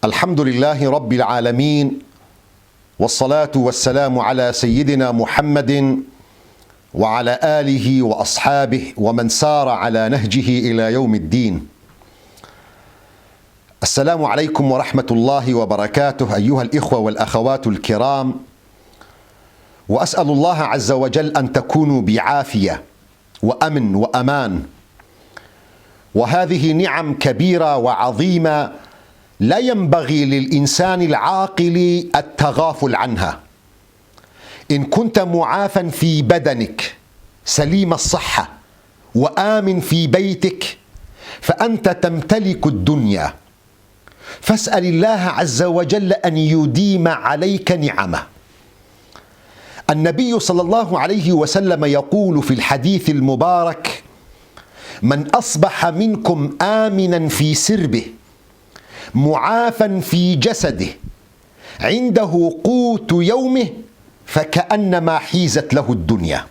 الحمد لله رب العالمين، والصلاة والسلام على سيدنا محمد وعلى آله وأصحابه ومن سار على نهجه إلى يوم الدين. السلام عليكم ورحمة الله وبركاته أيها الإخوة والأخوات الكرام، وأسأل الله عز وجل أن تكونوا بعافية وأمن وأمان، وهذه نعم كبيرة وعظيمة لا ينبغي للإنسان العاقل التغافل عنها. إن كنت معافى في بدنك سليم الصحة وآمن في بيتك فأنت تمتلك الدنيا، فاسأل الله عز وجل أن يديم عليك نعمه. النبي صلى الله عليه وسلم يقول في الحديث المبارك: من أصبح منكم آمنا في سربه معافا في جسده عنده قوت يومه فكأنما حيزت له الدنيا.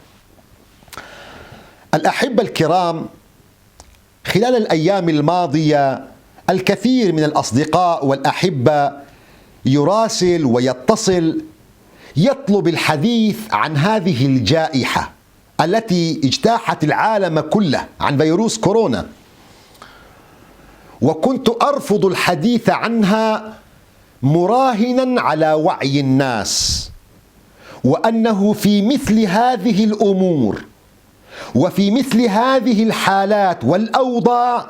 الأحبة الكرام، خلال الأيام الماضية الكثير من الأصدقاء والأحبة يراسل ويتصل يطلب الحديث عن هذه الجائحة التي اجتاحت العالم كله، عن فيروس كورونا، وكنت أرفض الحديث عنها مراهنا على وعي الناس، وأنه في مثل هذه الأمور وفي مثل هذه الحالات والأوضاع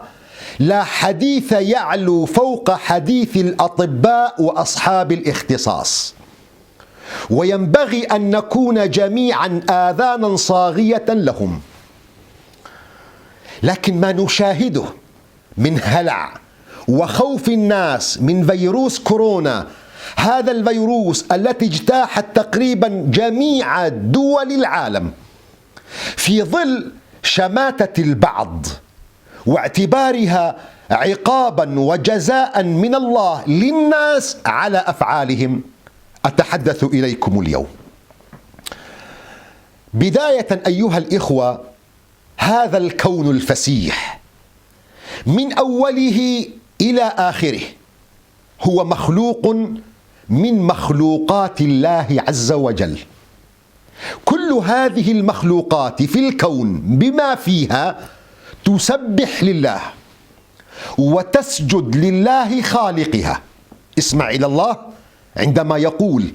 لا حديث يعلو فوق حديث الأطباء وأصحاب الاختصاص، وينبغي أن نكون جميعا آذانا صاغية لهم. لكن ما نشاهده من هلع وخوف الناس من فيروس كورونا، هذا الفيروس التي اجتاحت تقريبا جميع دول العالم، في ظل شماتة البعض واعتبارها عقابا وجزاء من الله للناس على أفعالهم، أتحدث إليكم اليوم. بداية أيها الإخوة، هذا الكون الفسيح من أوله إلى آخره هو مخلوق من مخلوقات الله عز وجل. كل هذه المخلوقات في الكون بما فيها تسبح لله وتسجد لله خالقها. اسمع إلى الله عندما يقول: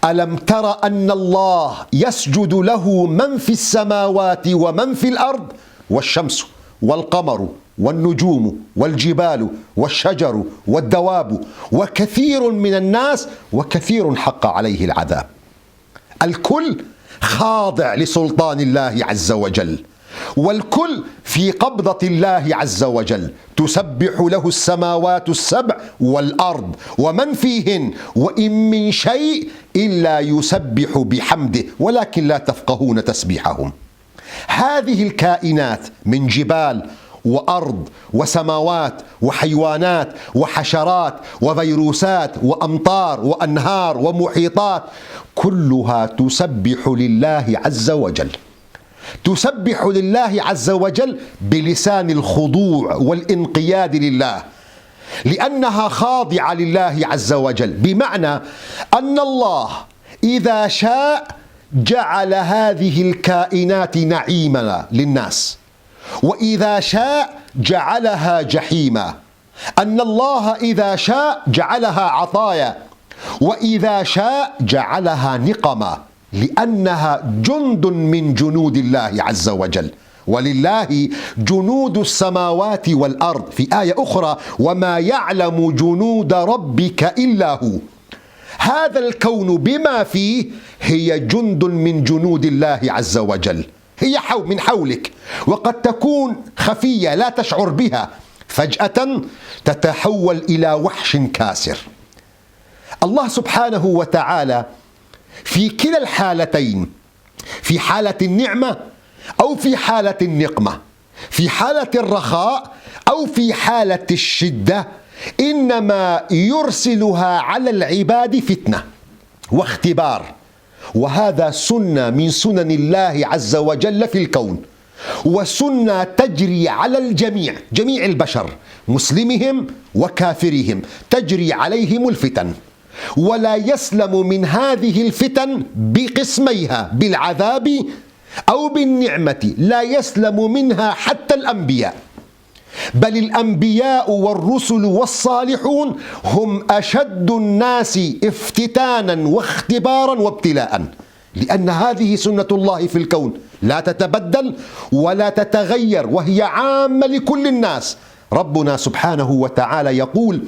ألم تر أن الله يسجد له من في السماوات ومن في الأرض والشمس والقمر والنجوم والجبال والشجر والدواب وكثير من الناس وكثير حق عليه العذاب. الكل خاضع لسلطان الله عز وجل، والكل في قبضة الله عز وجل. تسبح له السماوات السبع والأرض ومن فيهن وإن من شيء إلا يسبح بحمده ولكن لا تفقهون تسبيحهم. هذه الكائنات من جبال وأرض وسماوات وحيوانات وحشرات وفيروسات وأمطار وأنهار ومحيطات، كلها تسبح لله عز وجل. تسبح لله عز وجل بلسان الخضوع والانقياد لله، لأنها خاضعة لله عز وجل، بمعنى أن الله إذا شاء جعل هذه الكائنات نعيما للناس، وإذا شاء جعلها جحيما. أن الله إذا شاء جعلها عطايا، وإذا شاء جعلها نقما، لأنها جند من جنود الله عز وجل. ولله جنود السماوات والأرض، في آية أخرى: وما يعلم جنود ربك إلا هو. هذا الكون بما فيه هي جند من جنود الله عز وجل، هي من حولك، وقد تكون خفية لا تشعر بها، فجأة تتحول إلى وحش كاسر. الله سبحانه وتعالى في كلا الحالتين، في حالة النعمة أو في حالة النقمة، في حالة الرخاء أو في حالة الشدة، إنما يرسلها على العباد فتنة واختبار. وهذا سنة من سنن الله عز وجل في الكون، وسنة تجري على الجميع، جميع البشر، مسلمهم وكافرهم تجري عليهم الفتن، ولا يسلم من هذه الفتن بقسميها بالعذاب أو بالنعمة، لا يسلم منها حتى الأنبياء، بل الأنبياء والرسل والصالحون هم أشد الناس افتتانا واختبارا وابتلاء، لأن هذه سنة الله في الكون لا تتبدل ولا تتغير، وهي عامة لكل الناس. ربنا سبحانه وتعالى يقول: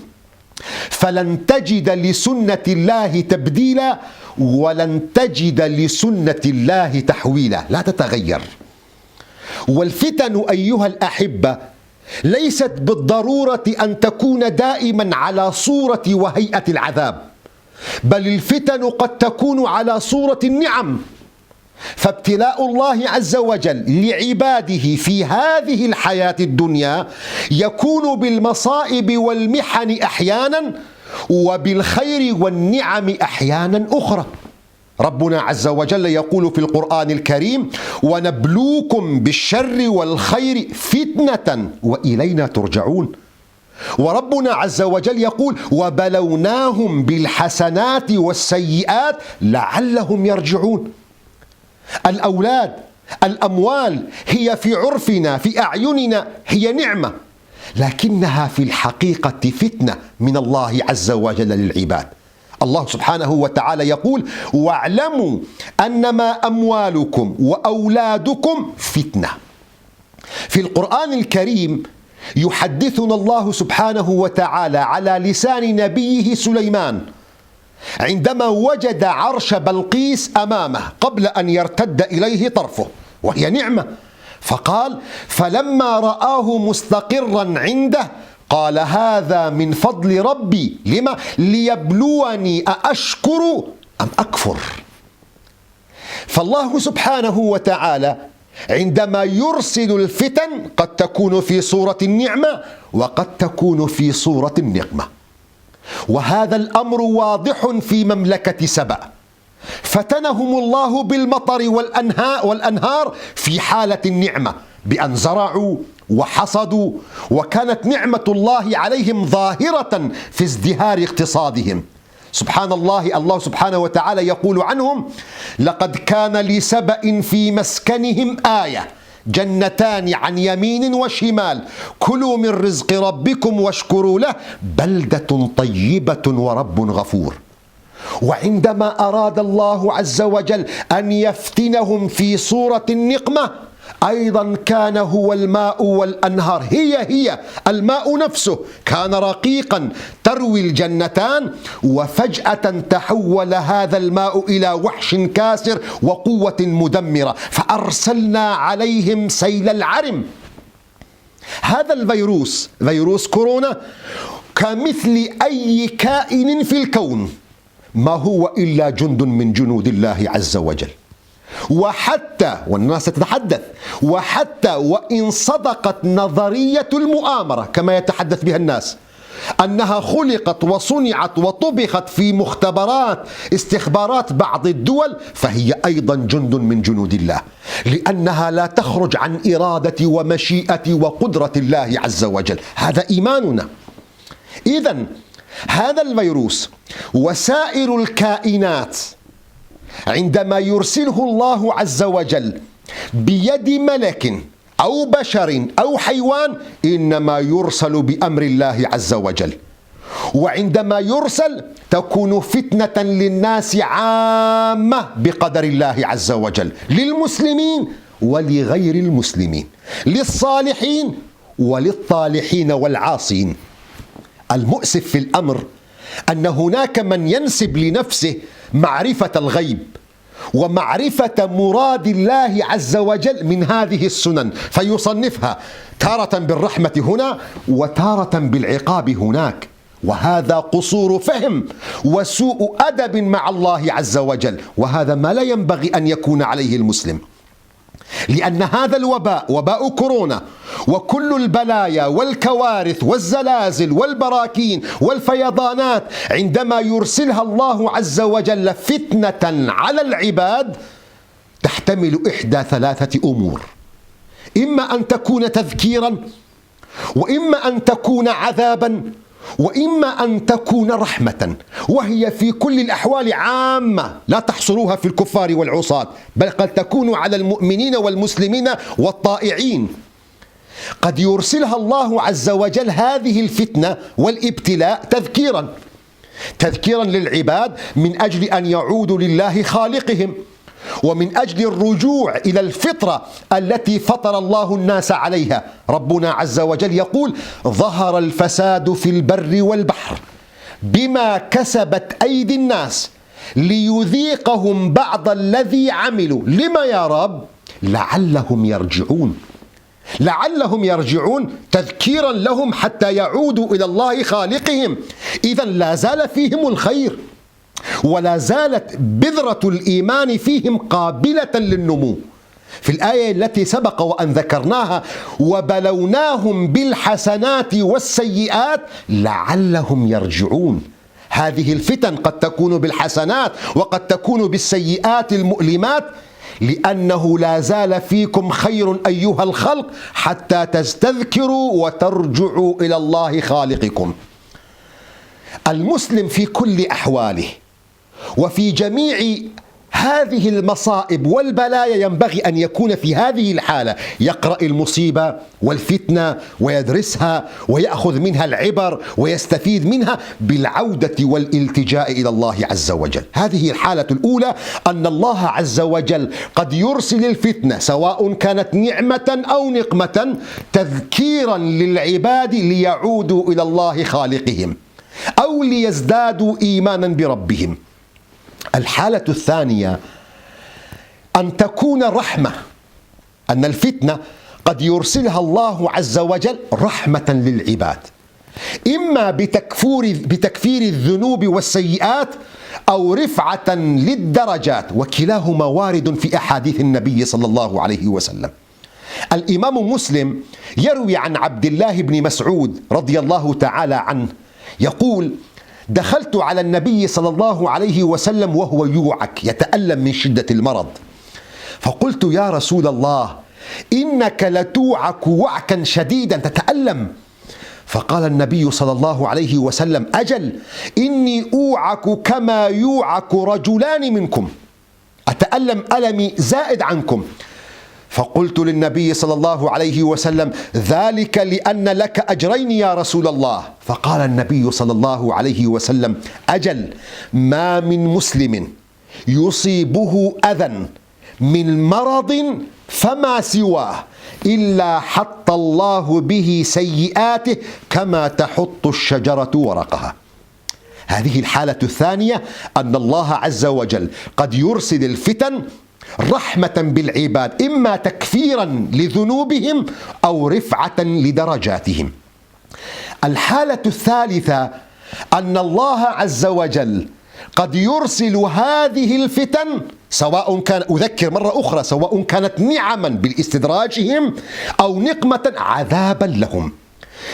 فلن تجد لسنة الله تبديلا ولن تجد لسنة الله تحويلا، لا تتغير. والفتن أيها الأحبة ليست بالضرورة أن تكون دائما على صورة وهيئة العذاب، بل الفتن قد تكون على صورة النعم. فابتلاء الله عز وجل لعباده في هذه الحياة الدنيا يكون بالمصائب والمحن أحيانا، وبالخير والنعم أحيانا أخرى. ربنا عز وجل يقول في القرآن الكريم: ونبلوكم بالشر والخير فتنة وإلينا ترجعون. وربنا عز وجل يقول: وبلوناهم بالحسنات والسيئات لعلهم يرجعون. الأولاد، الأموال هي في عرفنا في أعيننا هي نعمة، لكنها في الحقيقة فتنة من الله عز وجل للعباد. الله سبحانه وتعالى يقول: واعلموا أنما أموالكم وأولادكم فتنة. في القرآن الكريم يحدثنا الله سبحانه وتعالى على لسان نبيه سليمان عندما وجد عرش بلقيس أمامه قبل أن يرتد إليه طرفه، وهي نعمة، فقال: فلما رآه مستقرا عنده قال: هذا من فضل ربي، لما؟ ليبلوني أأشكر أم أكفر. فالله سبحانه وتعالى عندما يرسل الفتن قد تكون في صورة النعمة وقد تكون في صورة النقمة، وهذا الأمر واضح في مملكة سبأ. فتنهم الله بالمطر والأنهار في حالة النعمة، بأن زرعوا وحصدوا، وكانت نعمة الله عليهم ظاهرة في ازدهار اقتصادهم. سبحان الله، الله سبحانه وتعالى يقول عنهم: لقد كان لسبأ في مسكنهم آية جنتان عن يمين وشمال كلوا من رزق ربكم واشكروا له بلدة طيبة ورب غفور. وعندما أراد الله عز وجل أن يفتنهم في صورة النقمة أيضا كان هو الماء والأنهار، هي الماء نفسه كان رقيقا تروي الجنتان، وفجأة تحول هذا الماء إلى وحش كاسر وقوة مدمرة، فأرسلنا عليهم سيل العرم. هذا الفيروس، فيروس كورونا، كمثل أي كائن في الكون ما هو إلا جند من جنود الله عز وجل. وحتى، والناس تتحدث، وحتى وإن صدقت نظرية المؤامرة كما يتحدث بها الناس أنها خلقت وصنعت وطبخت في مختبرات استخبارات بعض الدول، فهي أيضا جند من جنود الله، لأنها لا تخرج عن إرادة ومشيئة وقدرة الله عز وجل. هذا إيماننا. إذن هذا الفيروس وسائر الكائنات عندما يرسله الله عز وجل بيد ملك أو بشر أو حيوان إنما يرسل بأمر الله عز وجل، وعندما يرسل تكون فتنة للناس عامة بقدر الله عز وجل، للمسلمين ولغير المسلمين، للصالحين وللطالحين والعاصين. المؤسف في الأمر أن هناك من ينسب لنفسه معرفة الغيب ومعرفة مراد الله عز وجل من هذه السنن، فيصنفها تارة بالرحمة هنا وتارة بالعقاب هناك، وهذا قصور فهم وسوء أدب مع الله عز وجل، وهذا ما لا ينبغي أن يكون عليه المسلم. لأن هذا الوباء، وباء كورونا، وكل البلايا والكوارث والزلازل والبراكين والفيضانات عندما يرسلها الله عز وجل فتنة على العباد تحتمل إحدى ثلاثة أمور: إما أن تكون تذكيرا، وإما أن تكون عذابا، وإما أن تكون رحمة، وهي في كل الأحوال عامة لا تحصروها في الكفار والعصاة، بل قد تكون على المؤمنين والمسلمين والطائعين. قد يرسلها الله عز وجل هذه الفتنة والابتلاء تذكيرا للعباد من أجل أن يعودوا لله خالقهم، ومن أجل الرجوع إلى الفطرة التي فطر الله الناس عليها. ربنا عز وجل يقول: ظهر الفساد في البر والبحر بما كسبت أيدي الناس ليذيقهم بعض الذي عملوا. لما يا رب؟ لعلهم يرجعون، تذكيرا لهم حتى يعودوا إلى الله خالقهم. إذا لا زال فيهم الخير، ولا زالت بذرة الإيمان فيهم قابلة للنمو. في الآية التي سبق وأن ذكرناها: وبلوناهم بالحسنات والسيئات لعلهم يرجعون. هذه الفتن قد تكون بالحسنات وقد تكون بالسيئات المؤلمات، لأنه لا زال فيكم خير أيها الخلق حتى تستذكروا وترجعوا إلى الله خالقكم. المسلم في كل أحواله وفي جميع هذه المصائب والبلايا ينبغي أن يكون في هذه الحالة، يقرأ المصيبة والفتنة ويدرسها ويأخذ منها العبر ويستفيد منها بالعودة والالتجاء إلى الله عز وجل. هذه الحالة الأولى، أن الله عز وجل قد يرسل الفتنة سواء كانت نعمة أو نقمة تذكيرا للعباد ليعودوا إلى الله خالقهم أو ليزدادوا إيمانا بربهم. الحالة الثانية أن تكون رحمة، أن الفتنة قد يرسلها الله عز وجل رحمة للعباد، إما بتكفير الذنوب والسيئات أو رفعة للدرجات، وكلاهما وارد في أحاديث النبي صلى الله عليه وسلم. الإمام مسلم يروي عن عبد الله بن مسعود رضي الله تعالى عنه يقول: دخلت على النبي صلى الله عليه وسلم وهو يوعك يتألم من شدة المرض، فقلت: يا رسول الله، إنك لتوعك وعكا شديدا تتألم. فقال النبي صلى الله عليه وسلم: أجل، إني أوعك كما يوعك رجلان منكم، أتألم ألمي زائد عنكم. فقلت للنبي صلى الله عليه وسلم: ذلك لأن لك أجرين يا رسول الله. فقال النبي صلى الله عليه وسلم: أجل، ما من مسلم يصيبه أذى من مرض فما سواه إلا حط الله به سيئاته كما تحط الشجرة ورقها. هذه الحالة الثانية، أن الله عز وجل قد يرسل الفتن رحمة بالعباد، إما تكفيرا لذنوبهم أو رفعة لدرجاتهم. الحالة الثالثة أن الله عز وجل قد يرسل هذه الفتن سواء كان، أذكر مرة أخرى، سواء كانت نعما بالاستدراجهم أو نقمة عذابا لهم،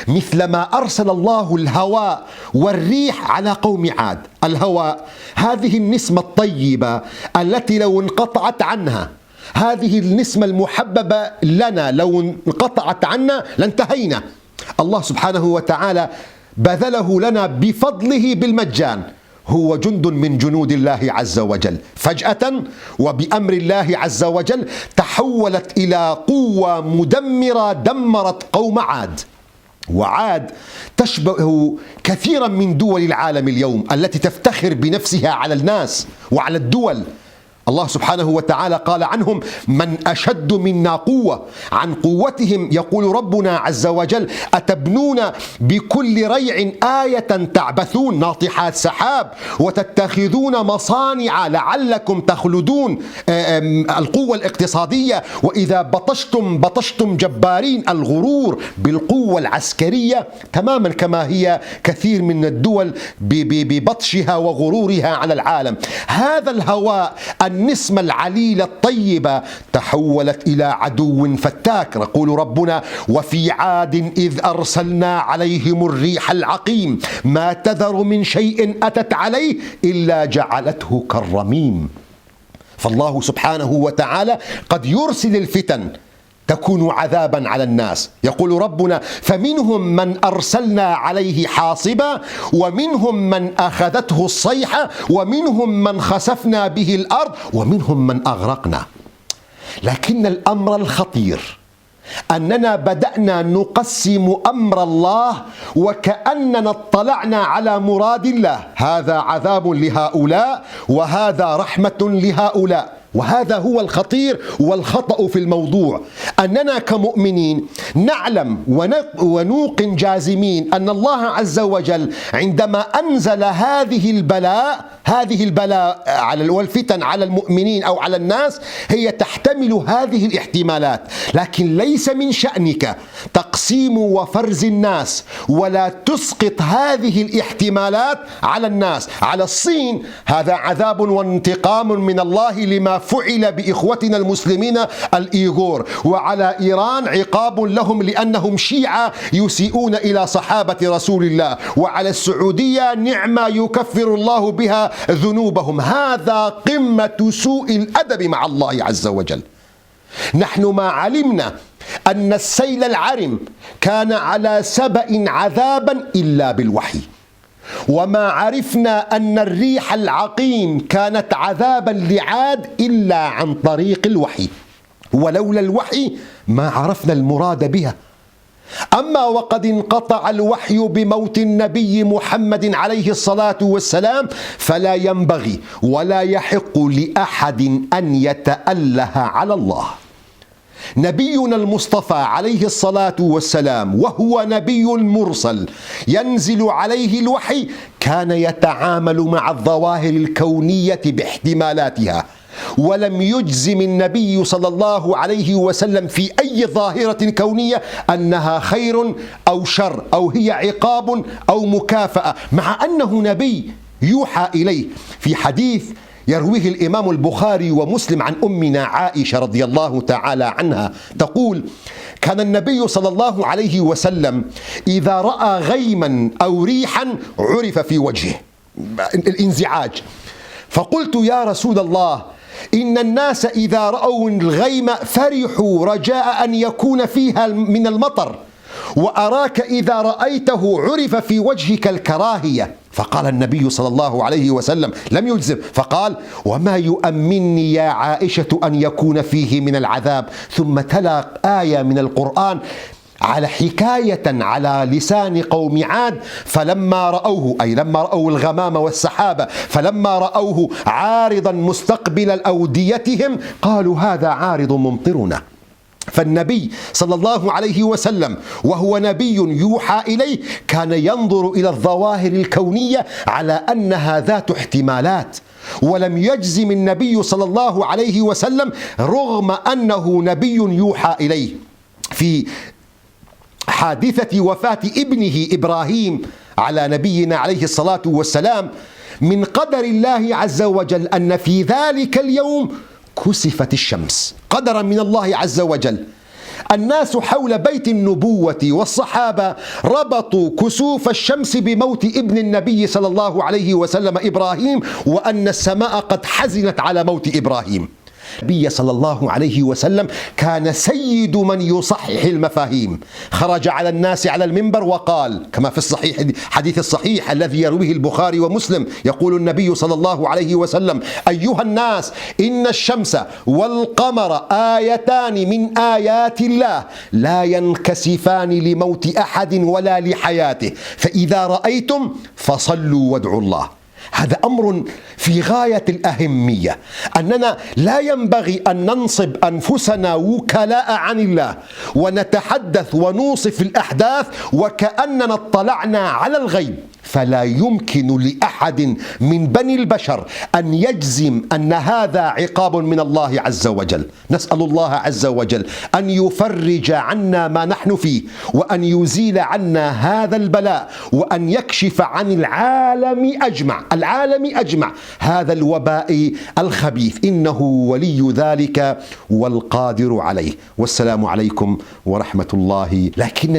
مثلما أرسل الله الهواء والريح على قوم عاد. الهواء هذه النسمة الطيبة التي لو انقطعت عنها، هذه النسمة المحببة لنا لو انقطعت عنا لانتهينا. الله سبحانه وتعالى بذله لنا بفضله بالمجان، هو جند من جنود الله عز وجل. فجأة وبأمر الله عز وجل تحولت إلى قوة مدمرة دمرت قوم عاد. وعاد تشبه كثيرا من دول العالم اليوم التي تفتخر بنفسها على الناس وعلى الدول. الله سبحانه وتعالى قال عنهم: من أشد منا قوة. عن قوتهم يقول ربنا عز وجل: أتبنون بكل ريع آية تعبثون، ناطحات سحاب، وتتخذون مصانع لعلكم تخلدون. القوة الاقتصادية، وإذا بطشتم جبارين. الغرور بالقوة العسكرية تماما كما هي كثير من الدول ببطشها وغرورها على العالم. هذا الهواء النسمة العليلة الطيبة تحولت إلى عدو فتاك. يقول ربنا: وفي عاد إذ أرسلنا عليهم الريح العقيم ما تذر من شيء أتت عليه إلا جعلته كالرميم. فالله سبحانه وتعالى قد يرسل الفتن تكون عذابا على الناس. يقول ربنا: فمنهم من أرسلنا عليه حاصبا ومنهم من أخذته الصيحة ومنهم من خسفنا به الأرض ومنهم من أغرقنا. لكن الأمر الخطير أننا بدأنا نقسم أمر الله وكأننا اطلعنا على مراد الله، هذا عذاب لهؤلاء وهذا رحمة لهؤلاء. وهذا هو الخطير والخطأ في الموضوع، أننا كمؤمنين نعلم ونوقن جازمين أن الله عز وجل عندما أنزل هذه البلاء والفتن على المؤمنين أو على الناس هي تحتمل هذه الاحتمالات، لكن ليس من شأنك تقسيم وفرز الناس ولا تسقط هذه الاحتمالات على الناس. على الصين هذا عذاب وانتقام من الله لما فعل بإخوتنا المسلمين الإيغور، وعلى إيران عقاب لهم لأنهم شيعة يسيئون إلى صحابة رسول الله، وعلى السعودية نعمة يكفر الله بها ذنوبهم. هذا قمة سوء الأدب مع الله عز وجل. نحن ما علمنا أن السيل العرم كان على سبأ عذابا إلا بالوحي، وما عرفنا أن الريح العقيم كانت عذابا لعاد إلا عن طريق الوحي، ولولا الوحي ما عرفنا المراد بها. أما وقد انقطع الوحي بموت النبي محمد عليه الصلاة والسلام فلا ينبغي ولا يحق لأحد أن يتأله على الله. نبينا المصطفى عليه الصلاة والسلام وهو نبي مرسل ينزل عليه الوحي كان يتعامل مع الظواهر الكونية باحتمالاتها، ولم يجزم النبي صلى الله عليه وسلم في أي ظاهرة كونية أنها خير أو شر أو هي عقاب أو مكافأة، مع أنه نبي يوحى إليه. في حديث يرويه الإمام البخاري ومسلم عن أمنا عائشة رضي الله تعالى عنها تقول: كان النبي صلى الله عليه وسلم إذا رأى غيما أو ريحا عرف في وجهه الانزعاج، فقلت: يا رسول الله، إن الناس إذا رأوا الغيم فرحوا رجاء أن يكون فيها من المطر، وأراك إذا رأيته عرف في وجهك الكراهية. فقال النبي صلى الله عليه وسلم لم يجزم، فقال: وما يؤمنني يا عائشة أن يكون فيه من العذاب. ثم تلا آية من القرآن على حكاية على لسان قوم عاد، فلما رأوه، أي لما رأوا الغمام والسحابة، فلما رأوه عارضا مستقبل أوديتهم قالوا: هذا عارض ممطرنا. فالنبي صلى الله عليه وسلم وهو نبي يوحى إليه كان ينظر إلى الظواهر الكونية على أنها ذات احتمالات، ولم يجزم النبي صلى الله عليه وسلم رغم أنه نبي يوحى إليه. في حادثة وفاة ابنه إبراهيم على نبينا عليه الصلاة والسلام من قدر الله عز وجل أن في ذلك اليوم كسفت الشمس، قدرا من الله عز وجل. الناس حول بيت النبوة والصحابة ربطوا كسوف الشمس بموت ابن النبي صلى الله عليه وسلم إبراهيم، وأن السماء قد حزنت على موت إبراهيم. النبي صلى الله عليه وسلم كان سيد من يصحح المفاهيم، خرج على الناس على المنبر وقال كما في الصحيح حديث الصحيح الذي يرويه البخاري ومسلم، يقول النبي صلى الله عليه وسلم: أيها الناس، إن الشمس والقمر آيتان من آيات الله لا ينكسفان لموت أحد ولا لحياته، فإذا رأيتم فصلوا وادعوا الله. هذا أمر في غاية الأهمية، أننا لا ينبغي أن ننصب أنفسنا وكلاء عن الله ونتحدث ونوصف الأحداث وكأننا اطلعنا على الغيب. فلا يمكن لأحد من بني البشر أن يجزم أن هذا عقاب من الله عز وجل. نسأل الله عز وجل أن يفرج عنا ما نحن فيه، وأن يزيل عنا هذا البلاء، وأن يكشف عن العالم أجمع هذا الوباء الخبيث، إنه ولي ذلك والقادر عليه. والسلام عليكم ورحمة الله. لكن